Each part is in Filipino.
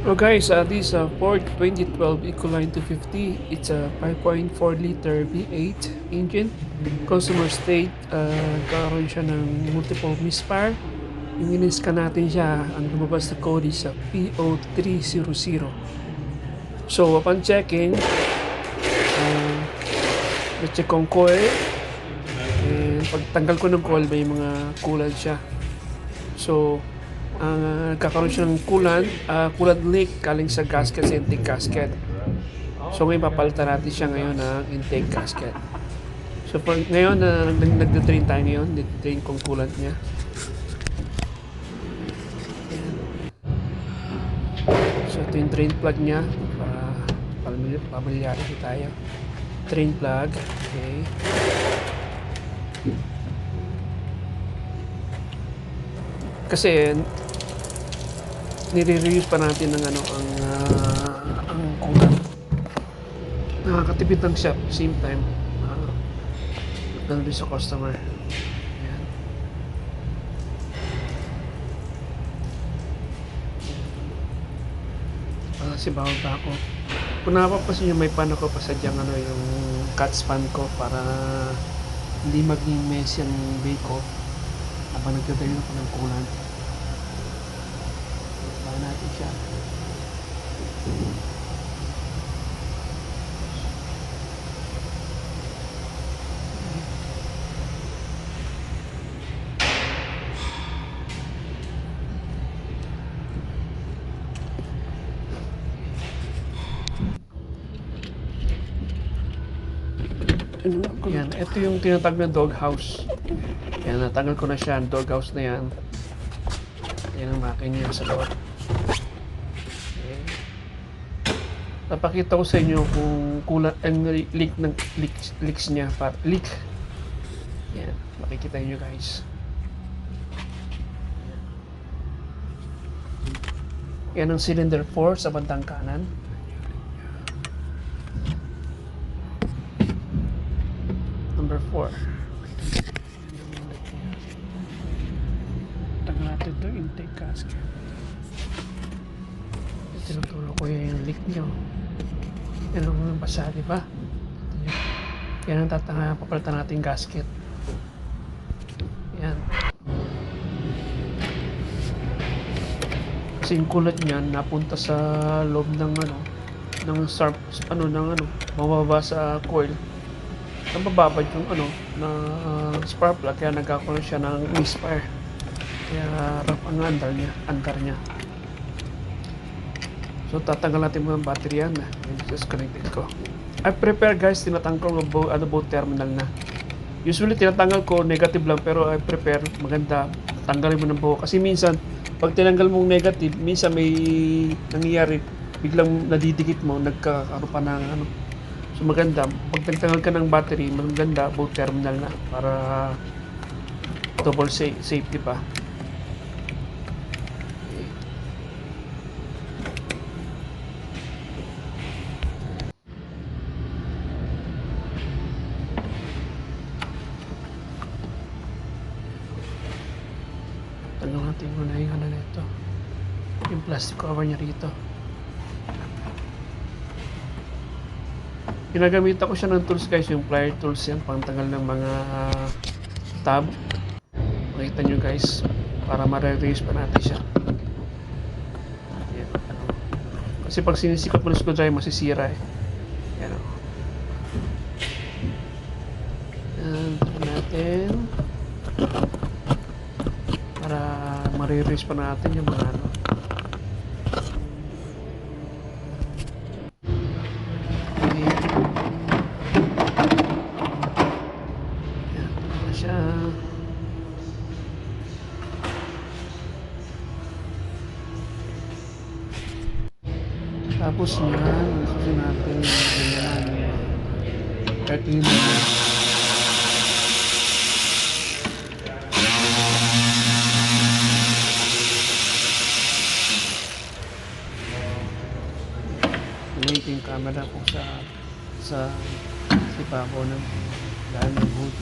Oh guys, this Ford 2012 Ecoline 250. It's a 5.4 liter V8 engine. Consumer state, karoon siya ng multiple misfire. Yung in-scan natin siya, ang lumabas na code is PO300. So upon checking, na-check kong coil. And pagtanggal ko ng coil, may mga coolant siya. So, nagkakaroon siya ng coolant leak galing sa gasket sa intake gasket. So ngayon papalitan natin siya ngayon ng intake gasket. So ngayon nagda-drain tayo ngayon, drain kong coolant niya. So ito yung drain plug niya para pamilyari tayo. Drain plug, okay. Kasi nire-reuse pa natin ng ang coolant. Nakakatipid ng shop same time. Rin sa customer. Ayan. Kasi bawal pa ako. Kung napapasin nyo, may pan ako pasadyang yung cut span ko para hindi maging messy ang bay ko habang nagdadayon ako ng coolant. Bawa natin siya. Yan, ito yung tinatawag na dog house. Yan, natanggal ko na siya, dog house na yan. Yan ang makin niya sa loob. Okay. Napakita ko sa inyo kung kulang ang leak ng leaks niya para leak. Yan, makikita niyo guys. Yan ang cylinder 4 sa bandang kanan. Number 4. Tagal natin ito, intake gasket. Tinuturo ko yung leak nyo. Yan ang basa, di ba? Yan ang papalitan natin gasket. Yan. Kasi yung kulat niyan napunta sa loob ng mababa sa coil. Nabababad yung na spark plug, kaya nagkakaroon siya ng misfire. Kaya rough ang andar niya. So tatanggal natin mo yung battery yan. Disconnected ko. I prepare guys, tinatanggal ko both terminal na. Usually tinatanggal ko negative lang, pero I prepare maganda tanggalin mo ng buo. Kasi minsan pag tinanggal mong negative, minsan may nangyayari, biglang nadidikit mo, nagkakaroon pa ng So maganda, pag nagtanggal ka ng battery, maganda both terminal na para double safety pa. Okay. Tanong natin muna yung na ito. Yung plastic cover niya rito. Ginagamitan ko siya ng tools guys, yung plier tools yan, pangtanggal ng mga tab. Makita nyo guys, para ma-reuse pa natin siya. Yan. Kasi pag sinisikot mo ng screwdriver, masisira eh. Yan o. Yan, natin. Para ma-reuse pa natin yung mga Tapos yan, susunod natin yan. Ito yun na. Ito yung camera ko sa ibabaw ng dahil ng hood.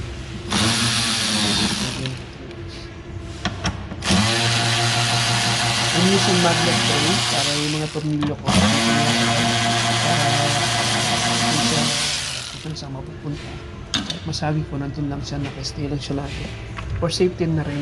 Ang using magnet ring para yung mga tornilyo ko para hindi siya kung saan mapupunta. Kahit masabi ko nandun lang siya, nakastay lang siya lagi. For safety na rin.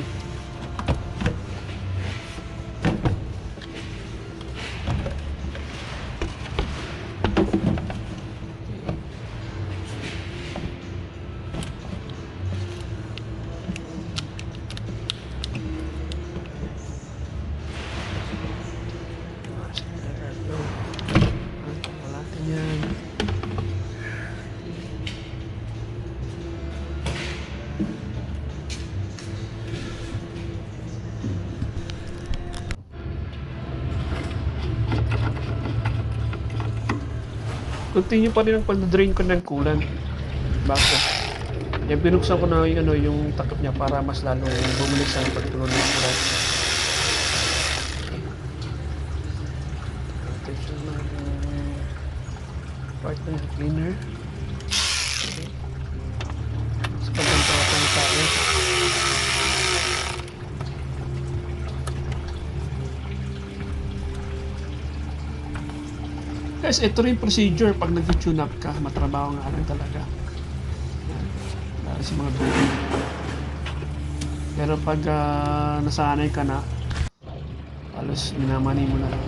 Continue pa rin ang pag-drain ko ng coolant. Bago. Yan, binuksan ko na yung, yung takip niya para mas lalong bumalik sa pagtuloy ng coolant. Attention na yung part ng cleaner. Okay. Sa pagkantapan tayo. Guys, ito rin procedure pag nag-tune up ka, matrabaho nga lang talaga. Dahil sa mga buhay. Pero pag nasanay ka na, halos minamani mo na lang.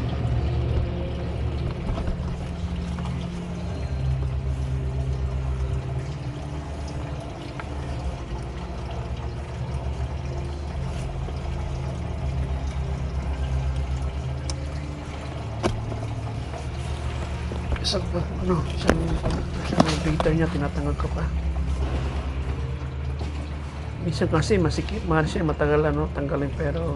Isang breather niya, tinatanggal ko pa. Minsan kasi masikip, mahal siya, matagal tanggalin, pero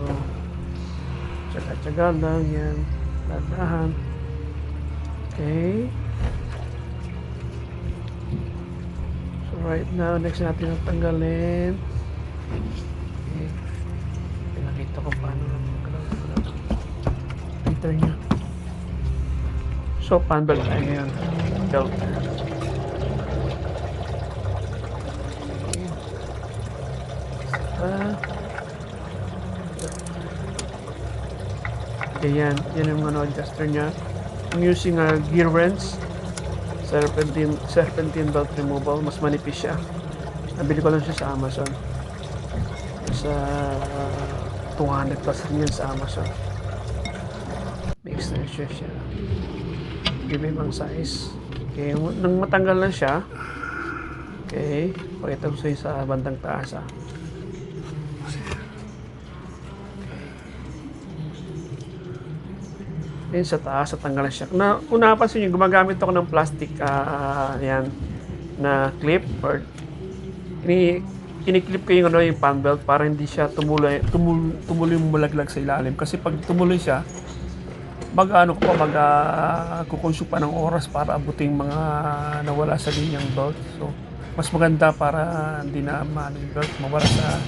tsaga-tsaga lang yan, ladahan. Okay. So right now, next natin ang tanggalin. Okay. Pinakita ko paano breather niya. So, fan belt tayo ngayon. Belt. Okay, yan. Yan yung adjuster niya. I'm using a gear wrench. Serpentine belt removal. Mas manipis siya. Nabili ko lang siya sa Amazon. Sa 200 plus rin yan sa Amazon. May extension siya. Ibang size. Okay, nang matanggal na siya, okay, pakita ko sa bandang taas. Then sa taas, natanggal na siya. Kung napansin nyo, gumagamit ako ng plastic yan, na clip or kiniklip ko yung, yung fan belt para hindi siya tumuloy mulaglag sa ilalim. Kasi pag tumuloy siya, kukonsume pa ng oras para abutin mga nawala sa linyang belt. So, mas maganda para hindi na yung belt mawala sa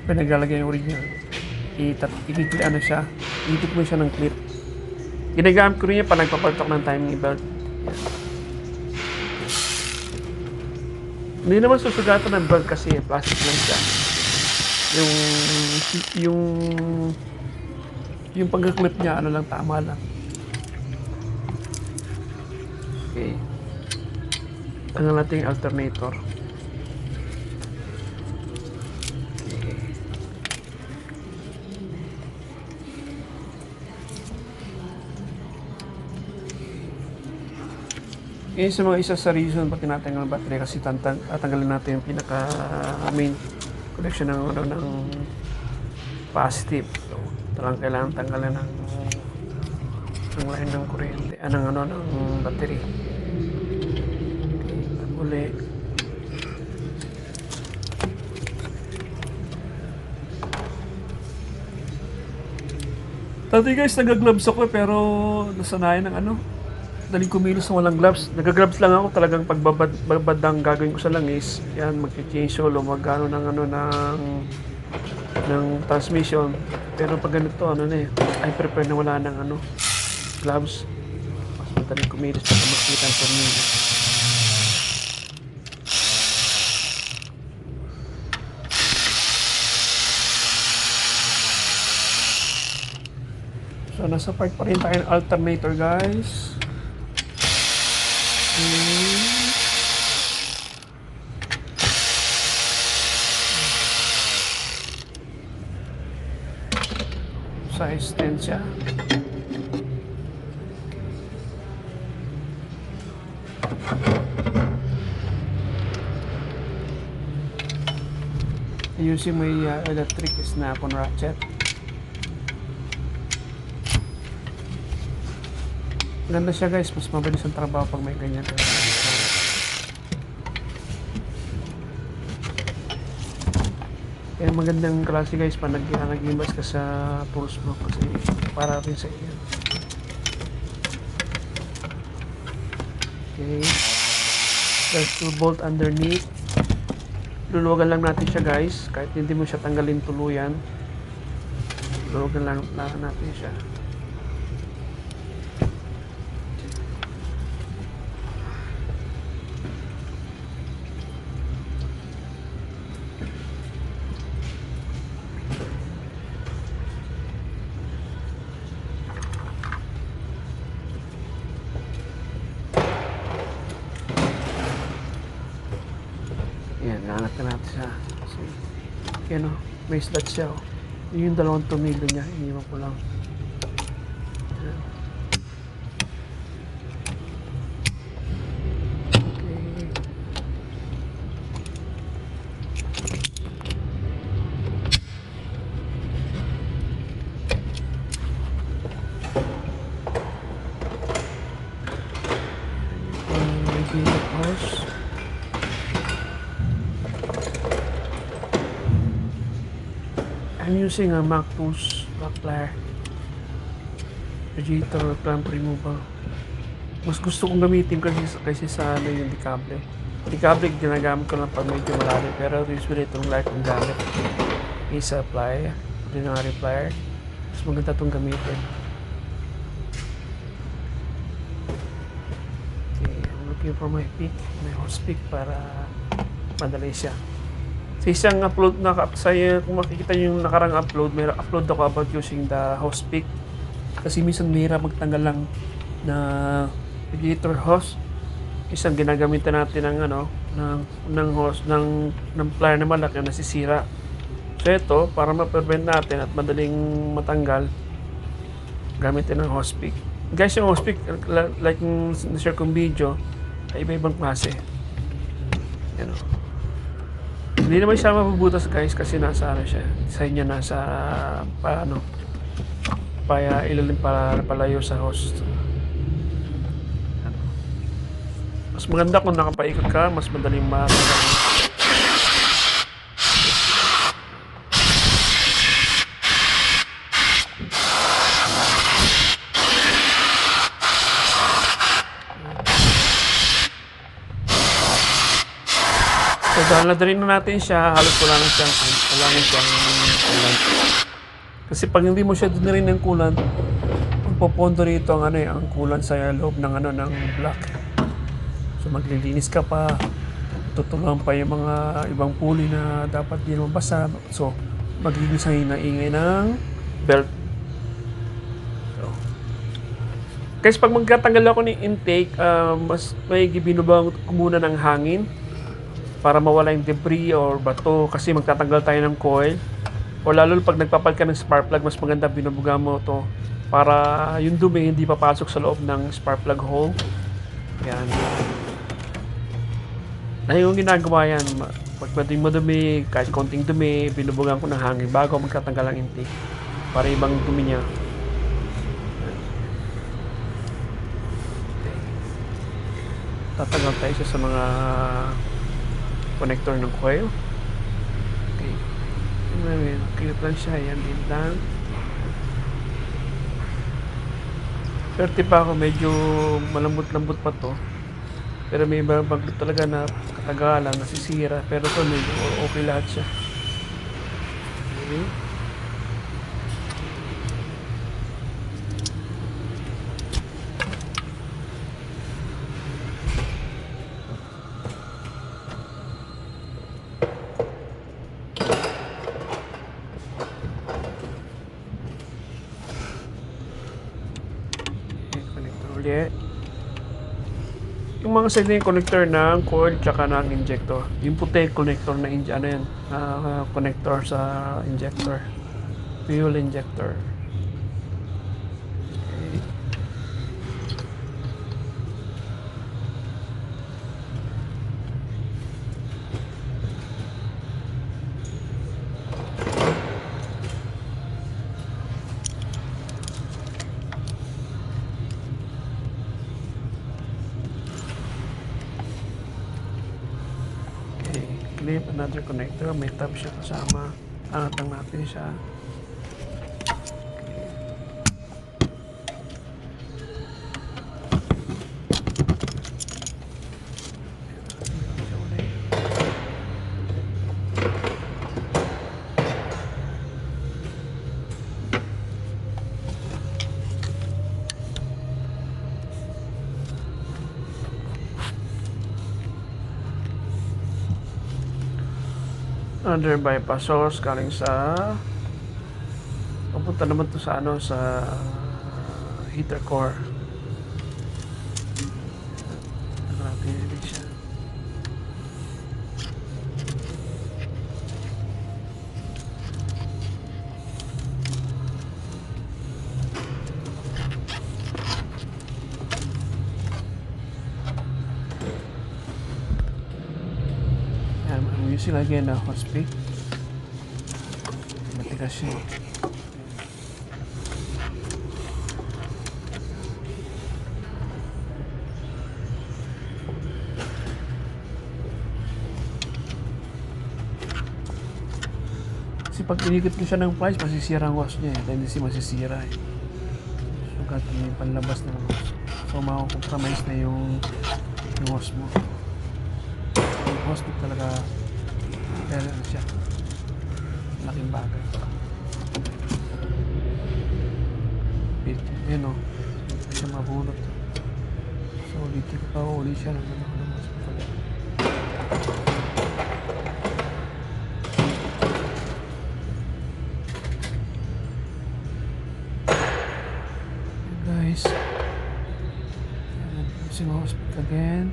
pinaglalagay yung original. Itip mo siya ng clip. Ginagamit ko rin yan pa nagpapaltok ng timing belt. Hindi naman susugatan ng belt kasi plastic lang siya. Yung pag-clip niya, lang, tama lang. Okay. Tanggal natin yung alternator. Okay. Sa mga isa sa reason bakit tinatanggal ang battery kasi tatanggalin natin yung pinaka main connection ng positive. So, ito lang kailangan tanggalin ng line ng kuryente, ng battery. Okay, uli. Dati guys, nag-gloves ako pero nasanayan ng daling kumilos ng walang gloves. Nag-gloves lang ako talagang pagbabad ang gagawin ko sa langis. Yan, mag-change solo, ng transmission. Pero pag ganito, I prefer na wala ng gloves. Mas madaling kumilos para makita ang tornilyo. So, So, nasa part pa rin tayo ng alternator, guys. Size 10 siya. Using my electric snap-on ratchet. Ganda siya, guys, mas mabilis ang trabaho pag may ganyan. Kaya magandang klase, guys, pa nag-imbas ka sa tools mo kasi para rin sa iyo. Okay, there's 2 bolt underneath. Luluwagan lang natin siya, guys, kahit hindi mo siya tanggalin tuluyan. Luluwagan lang natin siya. Yan, naangat na natin siya. So, yan o, may slot siya o. Yun yung dalawang tumilo niya, iniwan ko lang. Yan. Okay. Maybe the pause. I'm using a Mac Tools backplier radiator clamp removal. Mas gusto kong gamitin kasi sa ano yung decable. Decable ginagamit ko lang pag medyo malalim, pero usually itong like kong gamit is a plier, ordinary plier. Mas maganda itong gamitin. Okay, I'm looking for my peak, my hose peak para madali siya. Sa isang upload na kung makikita yung nakarang upload, may upload ako about using the hose pick. Kasi minsan mahirap magtanggal lang na radiator hose. Isang ginagamitan natin ng ng hose ng plier na malaki na nasisira. So ito, para ma-prevent natin at madaling matanggal, gamitin ng hose pick. Guys, yung hose pick, like yung share kong video, ay iba-ibang klase. Yan o. Hindi naman siya mabubutas, guys, kasi nasa ano siya. Design niya nasa ilalim para palayo sa host. Ano. Mas maganda kung nakapaikot ka, mas madaling matanggal. So, dahil nadalhin na natin siya, halos wala na siyang coolant. Kasi pag hindi mo siya dinarin ng coolant, pupondo rito ang coolant sa loob ng ng block. So, maglilinis ka pa, tutulungan pa yung mga ibang pulley na dapat di naman basa. So, magiging ingay ng belt. So, guys, pag magkatanggal ako ng intake, mas may binubang ko muna ng hangin para mawala yung debris or bato kasi magtatanggal tayo ng coil. O lalo pag nagpapalit ka ng spark plug, mas maganda binubuga mo to para yung dumi hindi papasok sa loob ng spark plug hole. Yan. Na yung ginagawa yan, pag pwedeng madumi, kahit konting dumi, binubugan ko ng hangin bago magtatanggal ang intake para ibang dumi niya. Tatanggal tayo sa mga connector ng coil. Okay. Clear lang siya. Yan din lang. 30 pa ako. Medyo malambot-lambot pa to. Pero may iba talaga na katagalan, nasisira. Pero to medyo okay lahat siya. Okay. uli. Yung mga side na yung connector ng coil tsaka ng injector. Yung puti connector na ano yan, connector sa injector. Fuel injector. Okay. Clip another connector, may tab siya kasama. Angat lang natin siya. Under bypass source galing sa papunta naman to sa ano sa heater core. Natin ibig siya. I'm using again a hot speed. Matigas siya. Kasi pag inikot ko siya ng plies, masisira ang hose niya eh. Tendency masisira eh. So, kahit yung panlabas ng hose. So, makakompromise na yung hose mo. Yung hose mo talaga kaya siya. Laking bagay. Yan o. Hindi siya mabunot. So, ulitin ko pa ulit siya ng mas pala. Guys, using hospital again.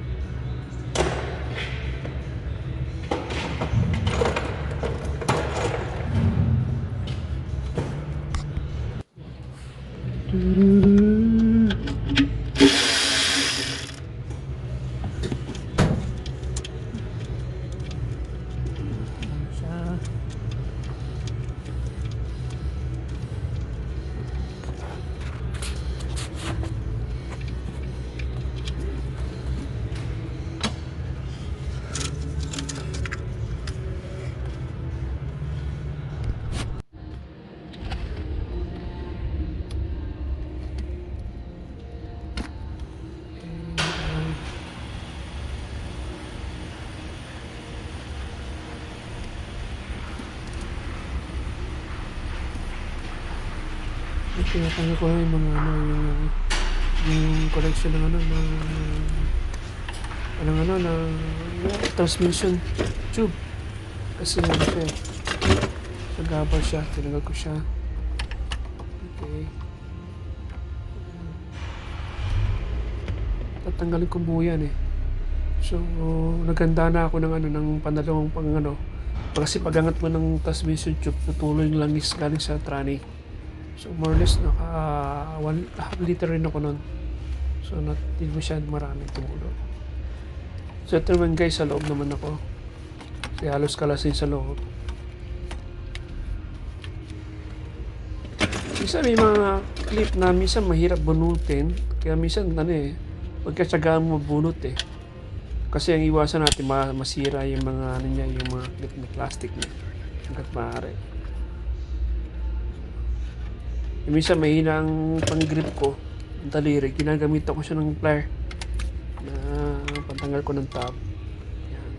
Kaya tanggal ko yung mga ano, yung connection ng ano, ng transmission tube. Kasi ano siya eh. So, gabal siya. Tinanggal ko siya. Okay. Tatanggalin ko buo yan eh. So, naganda na ako ng ano, ng panalawang pang ano. Kasi pagangat mo ng transmission tube, natuloy yung langis galing sa trani. So, more or less, naka 1.5 liter rin ako nun. So, hindi masyadong maraming tumulo. So, ito naman guys, sa loob naman ako. Kasi halos kalasin sa loob. Minsan may mga clip na minsan mahirap bunutin. Kaya minsan, pagkatsagaan mo bunot eh. Kasi ang iwasan natin, masira yung mga, yung mga clip na plastic niya. Hanggat maaari. Minsan mahina ang pang-grip ko, ang daliri, ginagamit ako siya ng plier na pantanggal ko ng tab. Yan.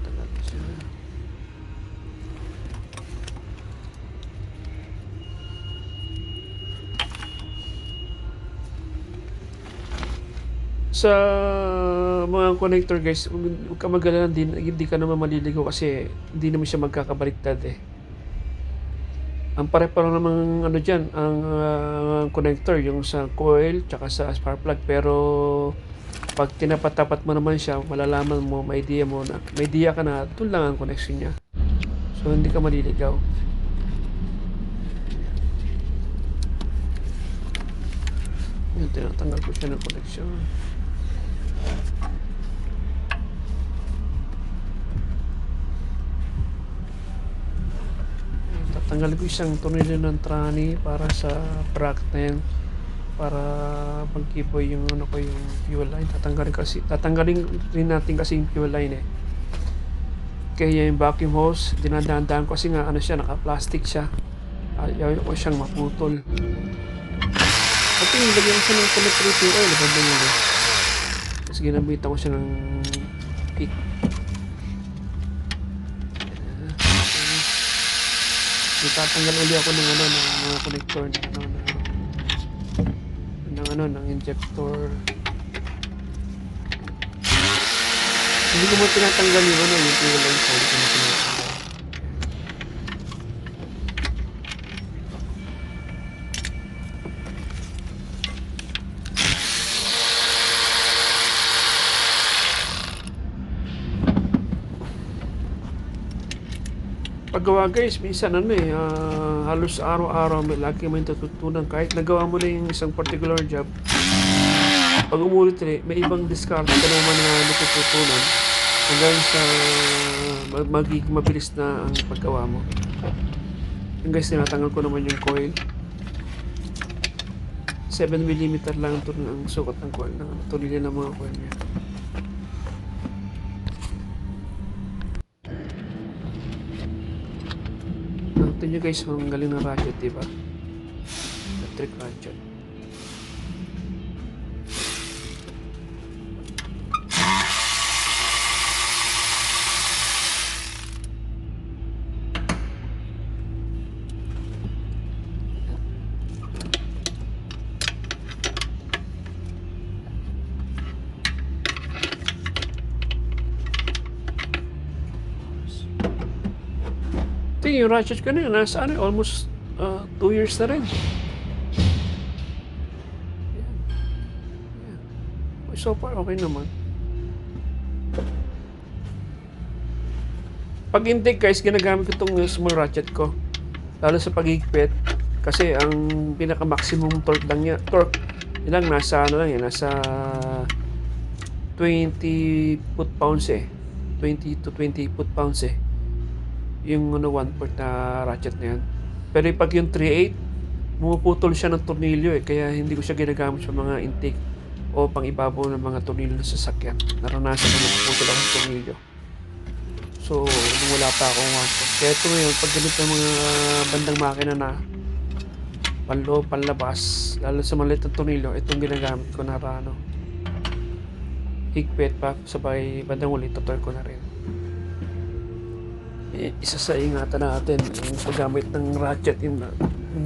Tanggal ko siya. Sa mga connector guys, huwag ka mag-alala, hindi ka naman maliligaw kasi hindi naman siya magkakabaliktad eh. Ang pare-pareho namang ano diyan, ang connector yung sa coil tsaka sa spark plug, pero 'pag tinapat-tapat mo naman siya, malalaman mo, may idea ka na dun lang ang connection niya. So hindi ka maliligaw. Yun, tinatanggal ko siya ng connection. Tatanggalin ko isang tornilyo ng tranny para sa bracket na yan, para magkipoy yung ano ko, yung fuel line. Tatanggalin rin natin kasi yung fuel line eh. Kaya yung vacuum hose, dinadaan ko kasi nga ano siya, naka-plastic siya. Ayaw ko siyang maputol. At nilagyan ko siya ng penetrating oil, ganda nyo eh. Tapos ginamitan ko siya ng pick. Itatanggal uli ako ng ano, ng mga connector ng injector. Hindi ko mo tinatanggal yung ano, yung fuel line, hindi ko mo tinatanggal. Paggawa guys, minsan ano eh, halos araw-araw lagi may natutunan. Kahit nagawa mo na yung isang particular job, pag umulit may ibang discard ka naman na natututunan hanggang sa magiging mabilis na ang paggawa mo. Yung guys, tinatanggal ko naman yung coil. 7mm lang ang sukat ng coil, ng tornilyo ng mga coil niya. Nakita nyo guys, ang galing ng ratchet, diba? Electric ratchet. Ito yung ratchet ko na yun, nasa ano, almost 2 years na rin. So far, okay naman. Pag intake guys, ginagamit ko itong small ratchet ko. Lalo sa pag-higpit. Kasi ang pinaka-maximum torque lang niya. Torque, yun lang, nasa ano lang yan, nasa 20 foot-pounds eh. 20 to 20 foot-pounds eh. Yung ano, 1/4 na ratchet na yan. Pero pag yung 3/8, pumuputol siya ng tornilyo eh. Kaya hindi ko siya ginagamit sa mga intake o pang ibabaw ng mga tornilyo ng sasakyan. Naranasan ko puputol ako ng tornilyo. So, nung wala pa akong 1/4. Kaya ito ngayon, pag ganito mga bandang makina na panloob, panlabas, lalo sa maliit na tornilyo, itong ginagamit ko na rano. Higpit pa, sabay bandang ulit, tutor ko na rin. Isa sa ingatan natin yung paggamit ng ratchet, yung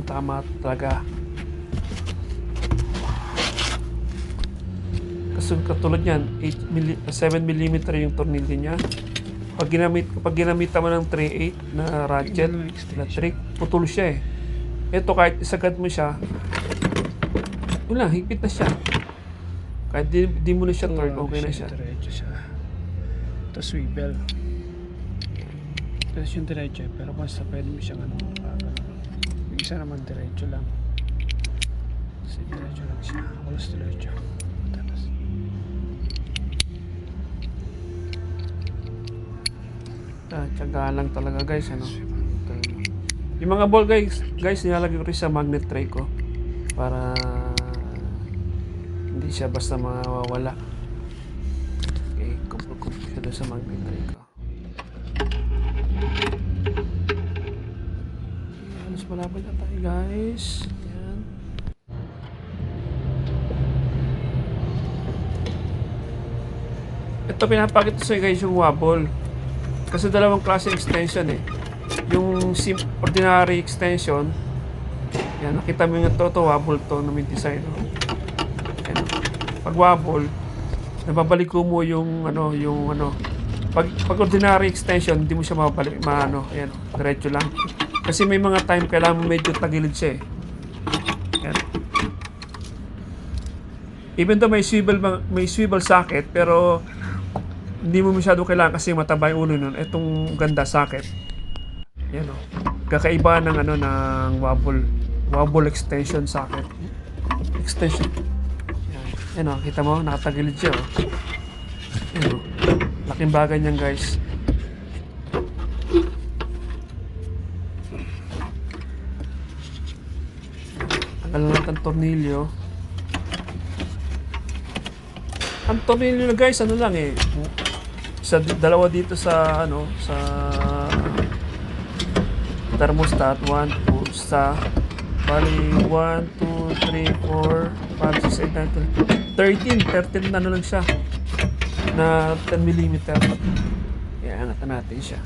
tama talaga. Kasi katulad yan, 7mm yung tornilyo niya. Pag ginamit mo ng 3/8 na ratchet electric, putol siya eh. Ito kahit isagad mo siya, wala, higpit na siya. Kahit di mo na siya turn, okay na siya. Diretso siya. Ito swivel. Ito yung diretso eh, pero basta pwede mo siyang ano, yung isa naman diretso lang. Kasi diretso lang siya. Walas diretso. Tapos Tiyaga lang talaga guys, ano. Yung mga ball guys, nilalagay ko rin sa magnet tray ko para hindi siya basta mawawala. Okay, kumpul siya doon sa magnet tray ko. Alas malapit na tayo guys. Yan. Ito pinapakita sa guys yung wobble. Kasi dalawang klase extension eh. Yung ordinary extension, yan, nakita mo yung ito, wobble to na may design. Yan. Pag wobble, nababalik mo yung pag ordinary extension, hindi mo siya mababalik, ayan, diretso lang. Kasi may mga time kailangan mo medyo tagilid siya eh. Yan. Even though may swivel socket, pero hindi mo masyado kailangan kasi mataba yung ulo nun. Itong ganda socket. Yan o. Kakaiba ng ng wobble extension socket. Extension. Yan o, kita mo, nakatagilid siya o. Yan o. Laking bagay niyan guys. Tanggal na natin ang tornilyo. Ang tornilyo na guys, ano lang eh. Dalawa dito sa sa thermostat, 1, 2, sa bali 1, 2, 3, 4, 5, 6, 8, 9, 10, 13 na lang siya na 10mm. Kaya angatan natin siya.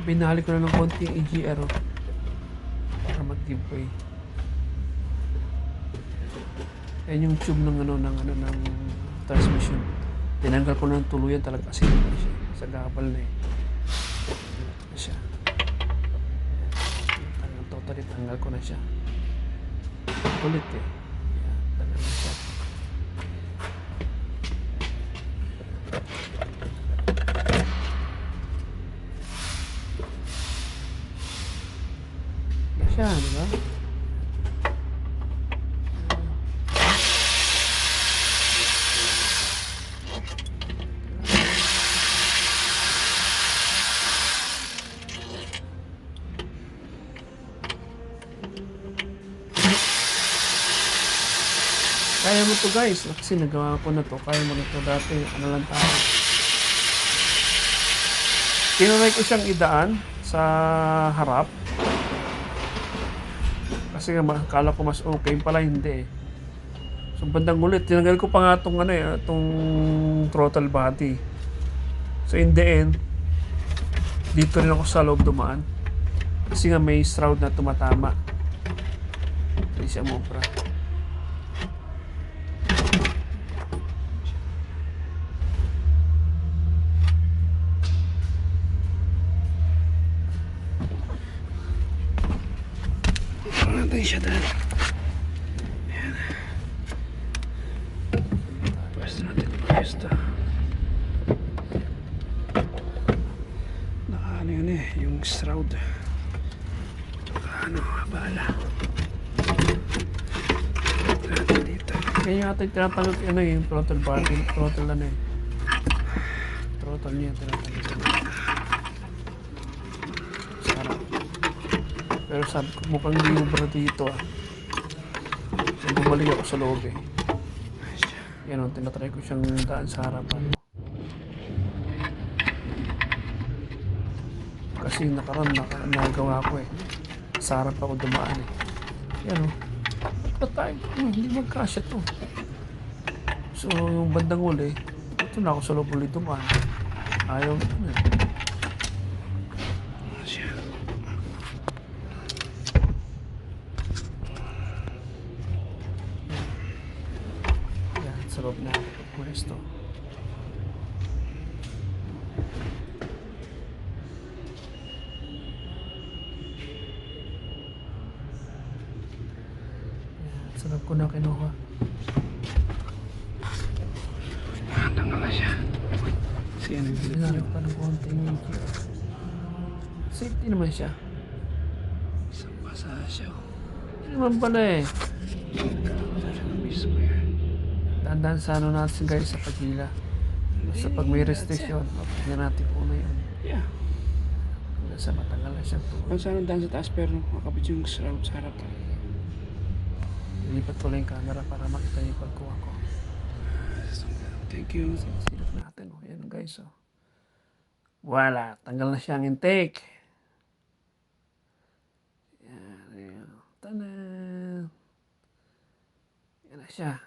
Binali ko na ng konti yung EGR para mag-giveaway. Ayan yung tube ng ng transmission. Tinanggal ko na ng tuluyan talaga kasi hindi siya sa gabal na eh. Ito siya. Totally tanggal ko na siya. Kulit eh. Ayan, tanggal na siya. Siya, di ba? Kaya mo to guys, kasi nagawa ko na to. Kaya mo na to dati, ano lang tayo. Tinunay ko siyang idaan sa harap. Kasi akala ko mas okay, pala hindi eh. So bandang ulit, tinanggal ko pa nga itong itong throttle body. So in the end, dito rin ako sa loob dumaan. Kasi nga may shroud na tumatama. Hindi siya mopra. Natin siya dahil. Ayan. Pwesto natin yung pwesto. Nakaano yun eh, yung shroud. Nakaano, bala. Natin dito. Kaya yung ating tinatanggal yung throttle bar, yung throttle throttle niya tinatanggal. Pero sabi ko mukhang hindi ubra dito ah. So, bumalik ako sa loob eh. Yan o, tinatry ko siyang daan sa harapan. Kasi nagawa ko eh. Sa harap ako dumaan eh. Yan o. Patay. Hindi magkasya to. So yung bandang uli, ito na ako sa loob ulit dumaan. Ayaw ito na eh. Sa loob na pwesto. Sa loob ko na kinuha. Tanggal na siya. Siya nang bilis pa ng konting safety naman siya. Isang basa siya. Hindi naman pala eh. Tandaan sa natin guys sa pagila. Sa pag may restriction, tingnan natin kung ano yun. Yeah. Hanggang sa matagal na siyang tuwa. Ang sana daan sa taas pero makapit yung shroud sa harap. Ilipat ko lang yung camera para makita yung pagkuha ko. Thank you. Silip natin. Yan guys. Wala, tanggal na siya ang intake. Yan, yan. Tanan. Yan na siya.